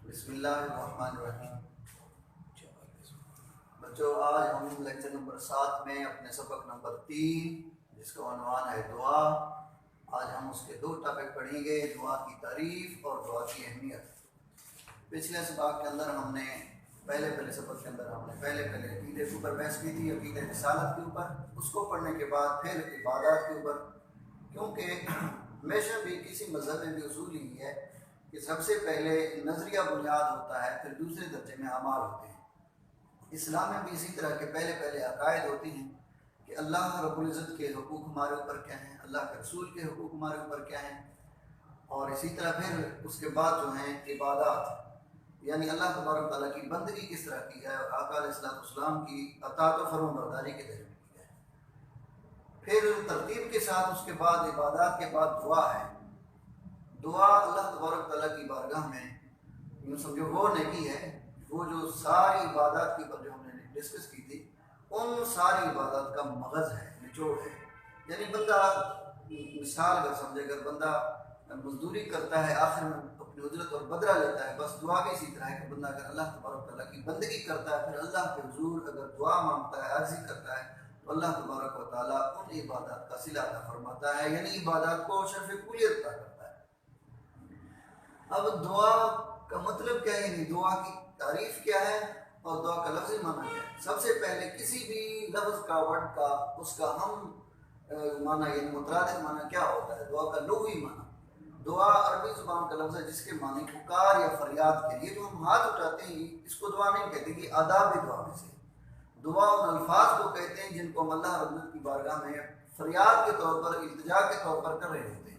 بسم اللہ الرحمن الرحیم۔ بچوں، آج ہم لیکچر نمبر 7 میں اپنے سبق نمبر 3 جس کا عنوان ہے دعا، آج ہم اس کے 2 ٹاپک پڑھیں گے، دعا کی تعریف اور دعا کی اہمیت۔ پچھلے سبق کے اندر ہم نے پہلے سبق کے اندر ہم نے پہلے عقیدے کے اوپر بحث کی تھی، عقیدہ رسالت کے اوپر، اس کو پڑھنے کے بعد پھر عبادات کے اوپر، کیونکہ ہمیشہ بھی کسی مذہب میں بھی اصول ہی ہے کہ سب سے پہلے نظریہ بنیاد ہوتا ہے، پھر دوسرے درجے میں اعمال ہوتے ہیں۔ اسلام میں بھی اسی طرح کے پہلے عقائد ہوتی ہیں کہ اللہ رب العزت کے حقوق ہمارے اوپر کیا ہیں، اللہ کے رسول کے حقوق ہمارے اوپر کیا ہیں، اور اسی طرح پھر اس کے بعد جو ہیں عبادات، یعنی اللہ تبارک تعالیٰ کی بندگی کس طرح کی جائے اور آقا علیہ السلام کی اطاعت و فرمان برداری کے ذریعے کی جائے۔ پھر ترتیب کے ساتھ اس کے بعد عبادات کے بعد دعا ہے۔ دعا اللہ تبارک تعالیٰ کی بارگاہ میں یوں سمجھو وہ نیکی ہے، وہ جو ساری عبادات کے اوپر جو ہم نے ڈسکس کی تھی، ان ساری عبادات کا مغز ہے، نچوڑ ہے۔ یعنی بندہ مثال اگر سمجھے، اگر بندہ مزدوری کرتا ہے، آخر میں اپنی اجرت اور بدلہ لیتا ہے، بس دعا بھی اسی طرح ہے کہ بندہ اگر اللہ تبارک تعالیٰ کی بندگی کرتا ہے، پھر اللہ کے حضور اگر دعا مانگتا ہے، عرضی کرتا ہے، تو اللہ تبارک و تعالیٰ ان عبادات کا صلہ عطا فرماتا ہے، یعنی عبادات کو شرف کلیت عطا کرتا ہے۔ اب دعا کا مطلب کیا ہے، یعنی دعا کی تعریف کیا ہے اور دعا کا لفظی معنی کیا ہے۔ سب سے پہلے کسی بھی لفظ کا، ورڈ کا، اس کا ہم معنی یعنی مترادف معنی کیا ہوتا ہے، دعا کا لغوی معنی۔ دعا عربی زبان کا لفظ ہے جس کے معنی پکار یا فریاد کے لیے جو ہم ہاتھ اٹھاتے ہیں، اس کو دعا نہیں کہتے، کہ آداب دعا میں سے دعا ان الفاظ کو کہتے ہیں جن کو ہم اللہ رب العزت کی بارگاہ میں فریاد کے طور پر، التجا کے طور پر کر رہے ہوتے ہیں۔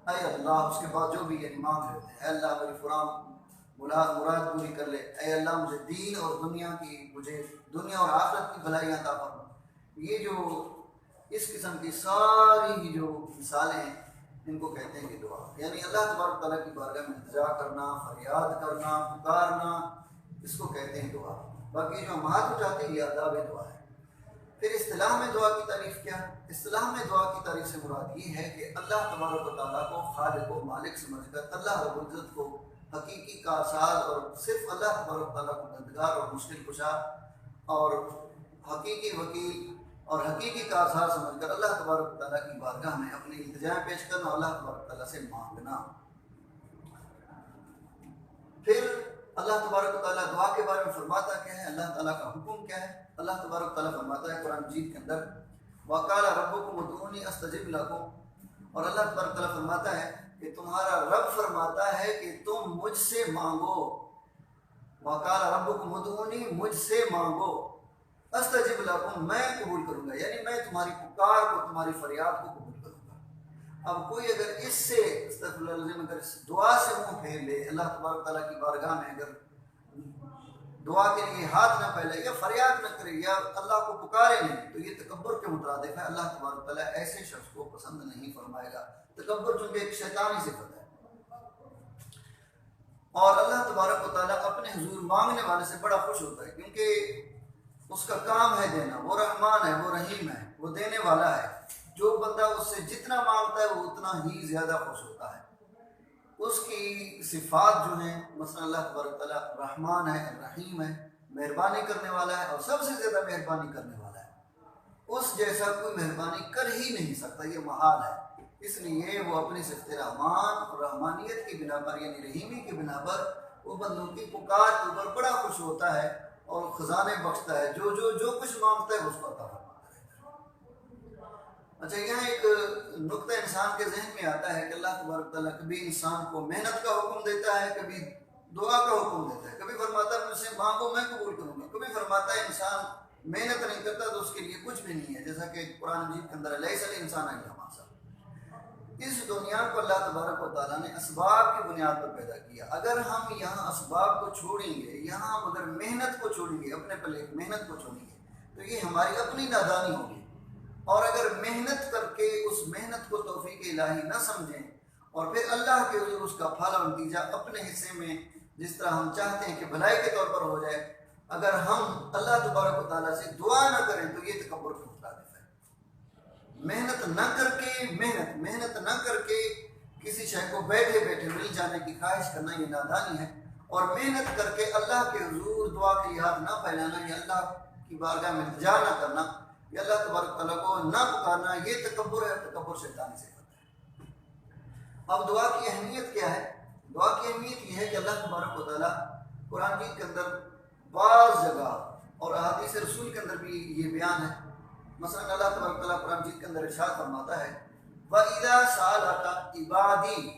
اے اللہ، اس کے بعد جو بھی یعنی مانگ رہے ہوتے ہیں، اے اللہ میری فلاں مراد پوری کر لے، اے اللہ مجھے دین اور دنیا اور آخرت کی بھلائی عطا فرما۔ یہ جو اس قسم کی ساری جو مثالیں ہیں، ان کو کہتے ہیں کہ دعا، یعنی اللہ تبارک تعالیٰ کی بارگاہ میں التجا کرنا، فریاد کرنا، پکارنا، اس کو کہتے ہیں دعا۔ باقی جو ہم ہاتھ اٹھاتے ہیں یہ آداب دعا ہے۔ پھر اصطلاح میں دعا کی تعریف کیا ہے؟ اصطلاح میں دعا کی تعریف سے مراد یہ ہے کہ اللہ تبارک و تعالیٰ کو خالق و مالک سمجھ کر اللہ رب العزت کو حقیقی کارساز اور صرف اللہ تبارک و تعالیٰ کو مددگار اور مشکل کشا اور حقیقی وکیل اور حقیقی کارساز سمجھ کر اللہ تبارک و تعالیٰ کی بارگاہ میں اپنی التجائیں پیش کرنا، اللہ تبارک و تعالیٰ سے مانگنا۔ پھر اللہ تبارک و تعالیٰ دعا کے بارے میں فرماتا کیا ہے، اللہ تعالیٰ کا حکم کیا ہے۔ اللہ تبارک و تعالیٰ فرماتا ہے قرآن مجید کے اندر، وَقَالَ رَبُّكُمُ ادْعُونِي أَسْتَجِبْ لَكُمْ، اور اللہ تبارک و تعالیٰ فرماتا ہے کہ تمہارا رب فرماتا ہے کہ تم مجھ سے مانگو۔ وَقَالَ رَبُّكُمُ ادْعُونِي، مجھ سے مانگو، أَسْتَجِبْ لَكُمْ، میں قبول کروں گا، یعنی میں تمہاری پکار کو، تمہاری فریاد کو قبول کروں گا۔ اب کوئی اگر اس سے استغفر اللہ العظیم، اگر اس دعا سے منہ پھیر لے، اللہ تبارک تعالیٰ کی بارگاہ میں اگر دعا کے لیے ہاتھ نہ پھیلے یا فریاد نہ کرے یا اللہ کو پکارے نہیں، تو یہ تکبر کے مترادف ہے۔ اللہ تبارک تعالیٰ ایسے شخص کو پسند نہیں فرمائے گا۔ تکبر چونکہ ایک شیطانی صفت ہے، اور اللہ تبارک و تعالیٰ اپنے حضور مانگنے والے سے بڑا خوش ہوتا ہے، کیونکہ اس کا کام ہے دینا، وہ رحمان ہے، وہ رحیم ہے، وہ دینے والا ہے۔ جو بندہ اس سے جتنا مانگتا ہے وہ اتنا ہی زیادہ خوش ہوتا ہے۔ اس کی صفات جو ہیں، مثلا اللہ تبارک تعالیٰ رحمان ہے، رحیم ہے، مہربانی کرنے والا ہے، اور سب سے زیادہ مہربانی کرنے والا ہے۔ اس جیسا کوئی مہربانی کر ہی نہیں سکتا، یہ محال ہے۔ اس لیے وہ اپنی صفت رحمان اور رحمانیت کی بنا پر، یعنی رحیمی کی بنا پر، وہ بندوں کی پکار کے اوپر بڑا خوش ہوتا ہے اور خزانے بخشتا ہے، جو کچھ مانگتا ہے اس کو عطا فرماتا ہے۔ اچھا، یہاں ایک نقطہ انسان کے ذہن میں آتا ہے کہ اللہ تبارک تعالیٰ کبھی انسان کو محنت کا حکم دیتا ہے، کبھی دعا کا حکم دیتا ہے، کبھی فرماتا ہے مجھ سے مانگو میں قبول کروں گا، کبھی فرماتا ہے انسان محنت نہیں کرتا تو اس کے لیے کچھ بھی نہیں ہے، جیسا کہ قرآن مجید کے اندر لیس الانسان الا ما سعى۔ اس دنیا کو اللہ تبارک و تعالیٰ نے اسباب کی بنیاد پر پیدا کیا۔ اگر ہم یہاں اسباب کو چھوڑیں گے، یہاں ہم اگر محنت کو چھوڑیں گے، اپنے پلے محنت کو چھوڑیں گے، تو یہ ہماری اپنی نادانی ہوگی۔ اور اگر محنت کر کے اس محنت کو توفیق الہی نہ سمجھیں اور پھر اللہ کے حضور اس کا پھل اور نتیجہ اپنے حصے میں جس طرح ہم چاہتے ہیں کہ بھلائی کے طور پر ہو جائے، اگر ہم اللہ تبارک و تعالیٰ سے دعا نہ کریں تو یہ تکبر کا مترادف ہے۔ محنت نہ کر کے کسی شے کو بیٹھے بیٹھے مل جانے کی خواہش کرنا یہ نادانی ہے، اور محنت کر کے اللہ کے حضور دعا کے لیے ہاتھ نہ پھیلانا، یا اللہ کی بارگاہ میں التجا نہ کرنا، یا اللہ تبارک تعالیٰ کو نہ پکارنا، یہ تکبر ہے، تکبر شیطانی صفت ہے۔ اب دعا کی اہمیت کیا ہے؟ دعا کی اہمیت یہ ہے کہ اللہ تبارک و تعالیٰ قرآن مجید کے اندر بعض جگہ اور احادیث رسول کے اندر بھی یہ بیان ہے۔ مثلا اللہ تبارک تعالیٰ قرآن مجید کے اندر ارشاد فرماتا ہے وَإِذَا سَأَلَكَ عِبَادِي،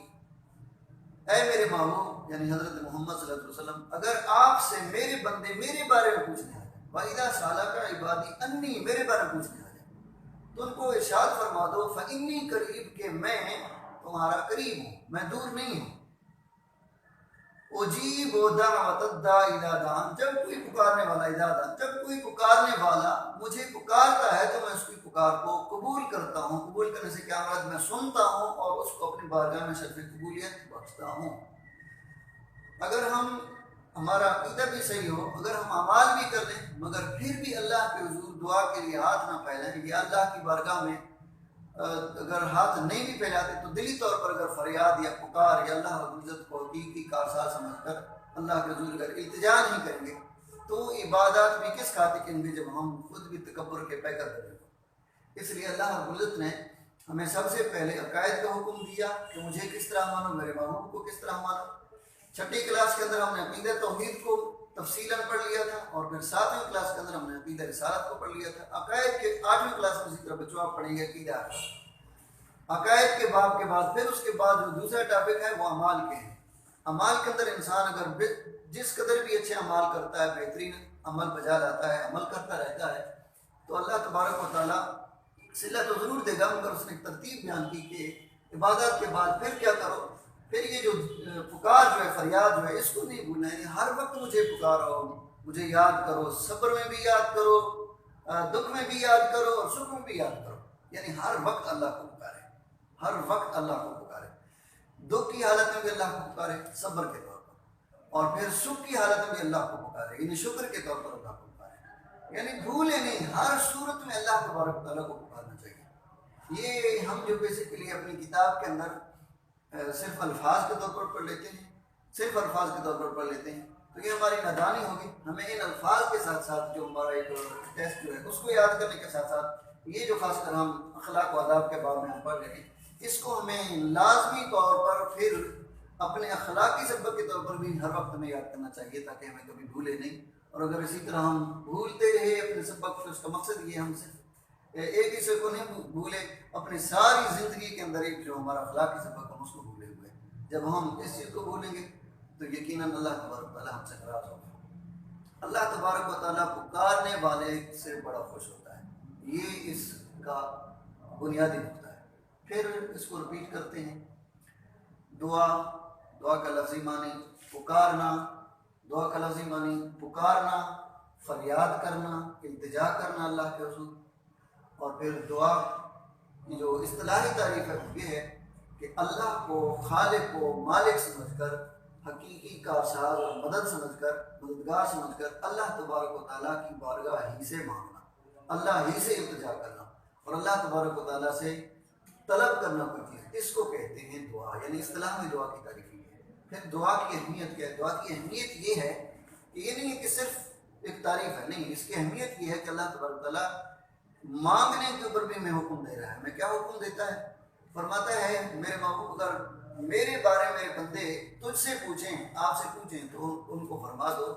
اے میرے محبوب یعنی حضرت محمد صلی اللہ علیہ وسلم، اگر آپ سے میرے بندے میرے بارے میں پوچھنے آ جائیں، وَإِذَا سَأَلَكَ عِبَادِي أَنِّي، میرے بارے میں پوچھنے آ جائیں، تو ان کو ارشاد فرما دو فَإِنِّي قریب، کہ میں تمہارا قریب ہوں، میں دور نہیں ہوں۔ اجیب دعوت الداعی اذا دعان، جب کوئی پکارنے والا، اذا دعان، جب کوئی پکارنے والا مجھے پکارتا ہے تو میں اس کی پکار کو قبول کرتا ہوں۔ قبول کرنے سے کیا مراد؟ میں سنتا ہوں اور اس کو اپنی بارگاہ میں شرف قبولیت بخشتا ہوں۔ اگر ہمارا عقیدہ بھی صحیح ہو، اگر ہم اعمال بھی کر لیں، مگر پھر بھی اللہ کے حضور دعا کے لیے ہاتھ نہ پھیلائیں، یا اللہ کی بارگاہ میں اگر ہاتھ نہیں بھی پھیلاتے تو دلی طور پر اگر فریاد یا پکار یا اللہ رب العزت کو حقیقی کارساز سمجھ کر اللہ کے حضور اگر التجا نہیں کریں گے تو عبادات بھی کس خاطر کریں گے جب ہم خود بھی تکبر کے پیکر کریں گے۔ اس لیے اللہ رب العزت نے ہمیں سب سے پہلے عقائد کا حکم دیا کہ مجھے کس طرح مانو، میرے محبوب کو کس طرح مانو۔ چھٹی کلاس کے اندر ہم نے عقیدہ توحید کو تفصیلاً پڑھ لیا تھا، اور پھر 7ویں کلاس کے اندر ہم نے عقیدہ رسالت کو پڑھ لیا تھا۔ عقائد کے 8ویں کلاس میں اسی طرح بچوں آپ پڑھیں گے عقیدہ عقائد کے باب کے بعد پھر اس کے بعد جو دوسرا ٹاپک ہے وہ اعمال کے ہیں۔ اعمال کے اندر انسان اگر جس قدر بھی اچھے اعمال کرتا ہے، بہترین عمل بجا لاتا ہے، عمل کرتا رہتا ہے، تو اللہ تبارک و تعالیٰ صلہ تو ضرور دے گا، مگر اس نے ایک ترتیب بیان کی کہ عبادت کے بعد پھر کیا کرو، پھر یہ جو پکار جو ہے، فریاد جو ہے، اس کو نہیں بھولنا ہے۔ ہر وقت مجھے پکارو، مجھے یاد کرو، صبر میں بھی یاد کرو، دکھ میں بھی یاد کرو اور سکھ میں بھی یاد کرو، یعنی ہر وقت اللہ کو پکارے، ہر وقت اللہ کو پکارے، دکھ کی حالت میں بھی اللہ کو پکارے صبر کے طور پر، اور پھر سکھ کی حالت میں بھی اللہ کو پکارے یعنی شکر کے طور پر اللہ کو پکارے، یعنی بھولے نہیں، ہر صورت میں اللہ تبارک تعالیٰ کو پکارنا چاہیے۔ یہ ہم جو بیسیکلی اپنی کتاب کے اندر صرف الفاظ کے طور پر پڑھ لیتے ہیں، صرف الفاظ کے طور پر پڑھ لیتے ہیں، تو یہ ہماری نادانی ہوگی۔ ہمیں ان الفاظ کے ساتھ ساتھ جو ہمارا ایک ٹیسٹ جو ہے اس کو یاد کرنے کے ساتھ ساتھ یہ جو خاص کر ہم اخلاق و آداب کے باب میں ہم پڑھ رہے ہیں، اس کو ہمیں لازمی طور پر پھر اپنے اخلاقی سبق کے طور پر بھی ہر وقت ہمیں یاد کرنا چاہیے، تاکہ ہمیں کبھی بھولے نہیں۔ اور اگر اسی طرح ہم بھولتے رہے اپنے سبق، تو اس کا مقصد یہ ہم صرف ایک ہی سے کو نہیں بھولے، اپنی ساری زندگی کے اندر ایک جو ہمارا اخلاقی سبق ہم اس کو بھولے ہوئے۔ جب ہم اس چیز کو بھولیں گے تو یقیناً اللہ تبارک و تعالیٰ ہم سے ناراض ہوگا۔ اللہ تبارک و تعالیٰ پکارنے والے سے بڑا خوش ہوتا ہے، یہ اس کا بنیادی نقطہ ہے۔ پھر اس کو رپیٹ کرتے ہیں، دعا کا لفظی معنی پکارنا، دعا کا لفظی معنی پکارنا، فریاد کرنا، التجا کرنا اللہ کے حضور۔ اور پھر دعا کی جو اصطلاحی تعریف ہے یہ ہے کہ اللہ کو خالق و مالک سمجھ کر، حقیقی کارساز اور مدد سمجھ کر، مددگار سمجھ کر اللہ تبارک و تعالیٰ کی بارگاہ ہی سے مانگنا، اللہ ہی سے التجا کرنا اور اللہ تبارک و تعالیٰ سے طلب کرنا کوئی چیز، اس کو کہتے ہیں دعا، یعنی اصطلاح میں دعا کی تعریف یہ ہے۔ پھر دعا کی اہمیت کیا ہے؟ دعا کی اہمیت یہ ہے کہ یہ نہیں ہے کہ صرف ایک تعریف ہے، نہیں، اس کی اہمیت یہ ہے کہ اللہ تبارک و تعالیٰ مانگنے کے اوپر بھی ہمیں حکم دے رہا ہے۔ ہمیں کیا حکم دیتا ہے؟ فرماتا ہے میرے محبوب اگر میرے بارے میں بندے تجھ سے پوچھیں، آپ سے پوچھیں، تو ان کو فرما دو